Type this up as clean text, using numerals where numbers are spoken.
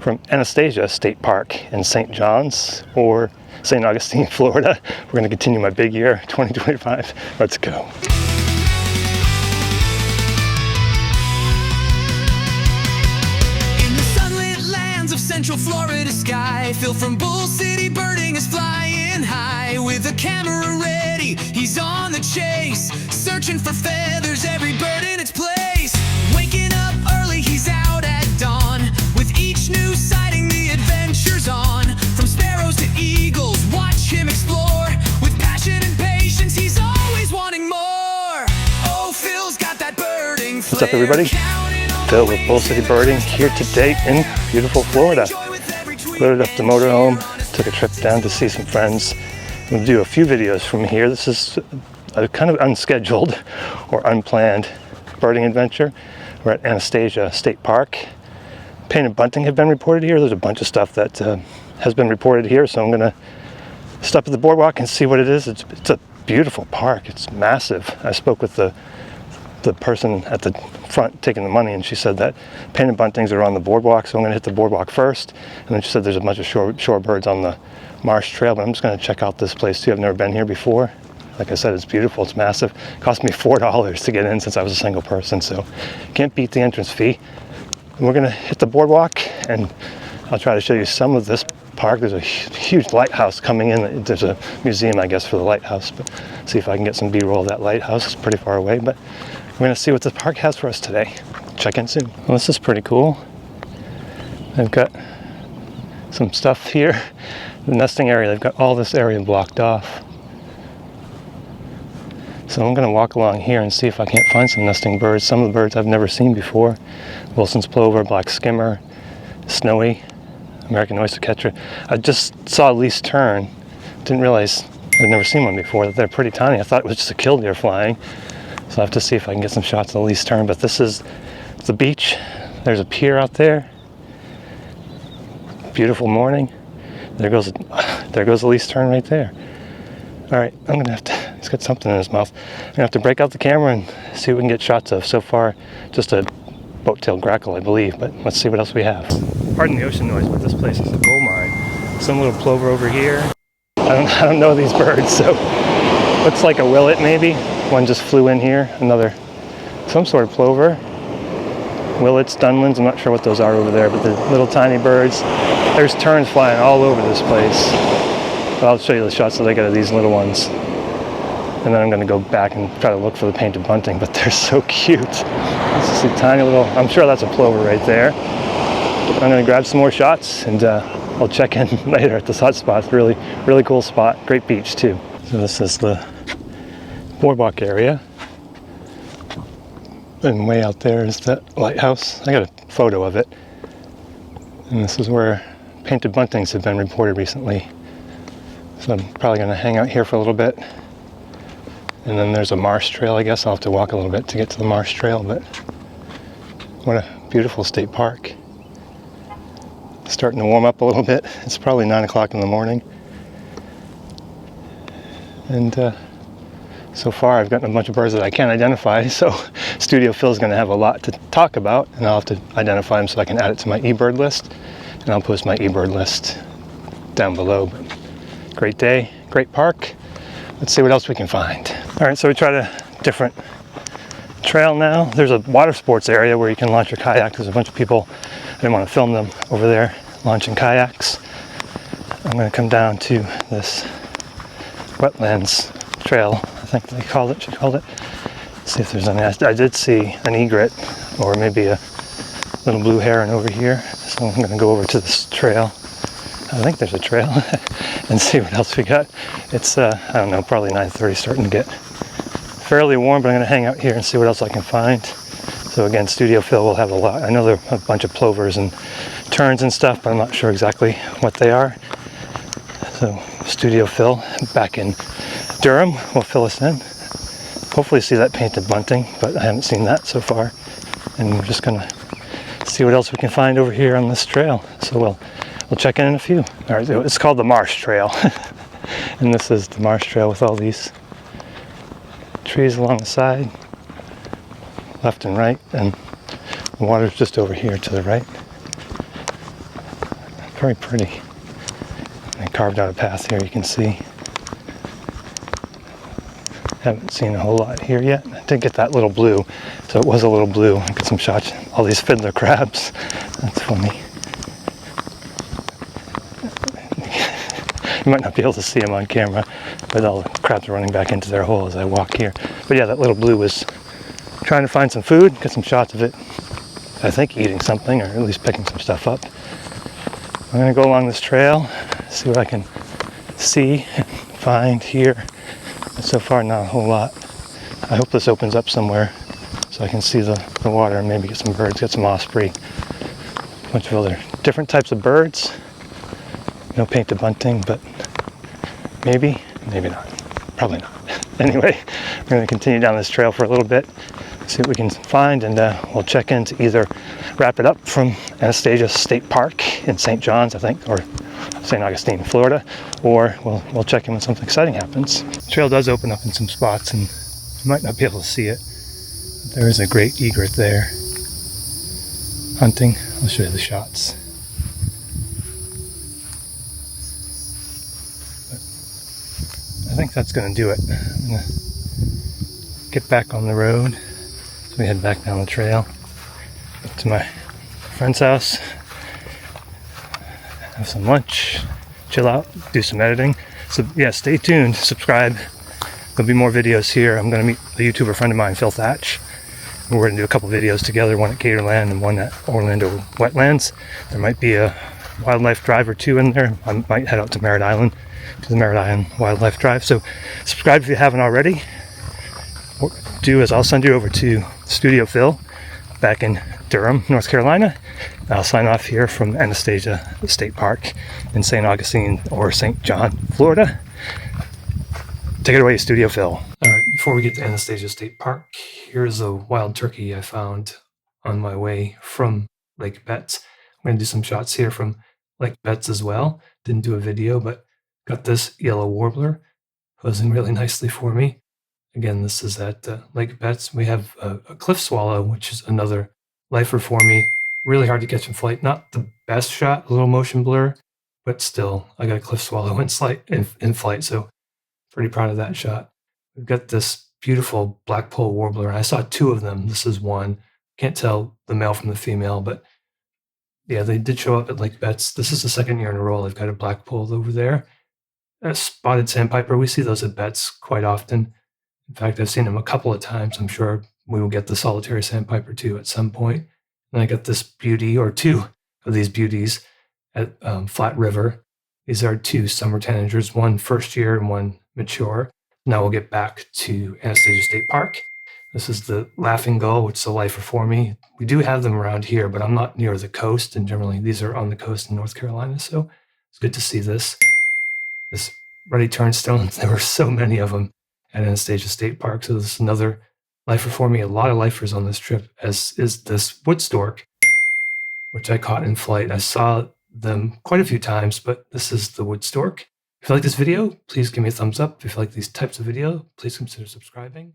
from Anastasia State Park in St. John's, or St. Augustine, Florida. We're going to continue my big year, 2025. Let's go. In the sunlit lands of Central Florida sky, Phil from Bull City birding is flying high. With a camera ready, he's on the chase, searching for feathers, every bird in its place. Waking up early, he's out at dawn. With each new sighting, the adventure's on. From sparrows to eagles, watch him explore. With passion and patience, he's always wanting more. Oh, Phil's got that birding flair. What's up, everybody? Phil with Bull City Birding here today in beautiful Florida. Loaded up the motorhome, took a trip down to see some friends. We'll do a few videos from here. This is a kind of unscheduled or unplanned birding adventure. We're at Anastasia State Park. Painted bunting have been reported here. There's a bunch of stuff that has been reported here, so I'm gonna stop at the boardwalk and see what it is. It's a beautiful park. It's massive. I spoke with the person at the front taking the money, and she said that painted buntings are on the boardwalk, so I'm gonna hit the boardwalk first. And then she said there's a bunch of shorebirds on the marsh trail, but I'm just gonna check out this place too. I've never been here before. Like I said, it's beautiful, it's massive. It cost me $4 to get in since I was a single person, so can't beat the entrance fee. And we're gonna hit the boardwalk, and I'll try to show you some of this park. There's a huge lighthouse coming in. There's a museum, I guess, for the lighthouse, but see if I can get some B-roll of that lighthouse. It's pretty far away, but we're gonna see what this park has for us today. Check in soon. Well, this is pretty cool. They've got some stuff here. The nesting area, they've got all this area blocked off. So I'm going to walk along here and see if I can't find some nesting birds. Some of the birds I've never seen before. Wilson's plover, black skimmer, snowy, American oyster catcher. I just saw a least tern. Didn't realize I'd never seen one before. That they're pretty tiny. I thought it was just a killdeer flying. So I have to see if I can get some shots of the least tern. But this is the beach. There's a pier out there. Beautiful morning. There goes the least tern right there. All right, I'm gonna have to, he's got something in his mouth. I'm gonna have to break out the camera and see what we can get shots of. So far, just a boat-tailed grackle, I believe, but let's see what else we have. Pardon the ocean noise, but this place is a gold mine. Some little plover over here. I don't know these birds, so looks like a willet maybe. One just flew in here, some sort of plover. Willets, dunlins, I'm not sure what those are over there, but the little tiny birds. There's terns flying all over this place. But I'll show you the shots that I get of these little ones. And then I'm gonna go back and try to look for the painted bunting, but they're so cute. This is a tiny little, I'm sure that's a plover right there. I'm gonna grab some more shots and I'll check in later at this hot spot. It's really, really cool spot. Great beach too. So this is the boardwalk area. And way out there is that lighthouse. I got a photo of it. And this is where painted buntings have been reported recently. So I'm probably going to hang out here for a little bit. And then there's a marsh trail, I guess. I'll have to walk a little bit to get to the marsh trail, but what a beautiful state park. Starting to warm up a little bit. It's probably 9 o'clock in the morning. And so far I've gotten a bunch of birds that I can't identify, so Studio Phil's going to have a lot to talk about, and I'll have to identify them so I can add it to my eBird list. And I'll post my eBird list down below. But great day, great park. Let's see what else we can find. All right, so we tried a different trail now. There's a water sports area where you can launch your kayak. There's a bunch of people, I didn't want to film them over there launching kayaks. I'm going to come down to this wetlands trail, I think she called it. See if there's any. I did see an egret or maybe a little blue heron over here. So I'm going to go over to this trail. I think there's a trail and see what else we got. It's, I don't know, probably 9:30, starting to get fairly warm, but I'm going to hang out here and see what else I can find. So again, Studio Phil will have a lot. I know there are a bunch of plovers and terns and stuff, but I'm not sure exactly what they are. So Studio Phil back in Durham will fill us in. Hopefully see that painted bunting, but I haven't seen that so far. And we're just going to see what else we can find over here on this trail. So we'll check in a few. All right, it's called the Marsh Trail. And this is the Marsh Trail with all these trees along the side, left and right, and the water's just over here to the right. very pretty. I carved out a path here, you can see. Haven't seen a whole lot here yet. I did get that little blue, so it was a little blue. I got some shots, all these fiddler crabs. That's funny. You might not be able to see them on camera, but all the crabs are running back into their hole as I walk here. But yeah, that little blue was trying to find some food, get some shots of it. I think eating something, or at least picking some stuff up. I'm gonna go along this trail, see what I can see and find here. But so far, not a whole lot. I hope this opens up somewhere so I can see the water and maybe get some birds, get some osprey. A bunch of other different types of birds. No painted bunting, but maybe not. Probably not. Anyway, we're going to continue down this trail for a little bit, see what we can find, and we'll check in to either wrap it up from Anastasia State Park in St. John's, I think, or St. Augustine, Florida, or we'll check in when something exciting happens. The trail does open up in some spots, and you might not be able to see it, but there is a great egret there hunting. I'll show you the shots. I think that's going to do it. I'm going to get back on the road. So we head back down the trail up to my friend's house, have some lunch, chill out, do some editing. So yeah, stay tuned, subscribe. There'll be more videos here. I'm going to meet a YouTuber friend of mine, Phil Thatch. We're going to do a couple videos together, one at Gatorland and one at Orlando Wetlands. There might be a wildlife drive or two in there. I might head out to Merritt Island, to the Merritt Island Wildlife Drive. So subscribe if you haven't already. What I'll do is I'll send you over to Studio Phil back in Durham, North Carolina. I'll sign off here from Anastasia State Park in St. Augustine or St. John, Florida. Take it away, Studio Phil. All right, before we get to Anastasia State Park, here's a wild turkey I found on my way from Lake Betts. I'm going to do some shots here from Lake Betts as well. Didn't do a video, but got this yellow warbler posing really nicely for me. Again, this is at Lake Betts. We have a cliff swallow, which is another lifer for me. Really hard to catch in flight. Not the best shot, a little motion blur, but still, I got a cliff swallow in flight, so pretty proud of that shot. We've got this beautiful black-polled warbler. I saw two of them. This is one. Can't tell the male from the female, but yeah, they did show up at Lake Betts. This is the second year in a row I've got a black-polled over there. A spotted sandpiper, we see those at Betts quite often. In fact, I've seen them a couple of times. I'm sure we will get the solitary sandpiper too at some point. And I got this beauty, or two of these beauties, at Flat River. These are two summer tanagers, one first year and one mature. Now we'll get back to Anastasia State Park. This is the laughing gull, which is a lifer for me. We do have them around here, but I'm not near the coast, and generally these are on the coast in North Carolina, so it's good to see this ruddy turnstone. There were so many of them at Anastasia State Park, so this is another lifer for me. A lot of lifers on this trip, as is this wood stork, which I caught in flight. I saw them quite a few times, but this is the wood stork. If you like this video, please give me a thumbs up. If you like these types of video, please consider subscribing.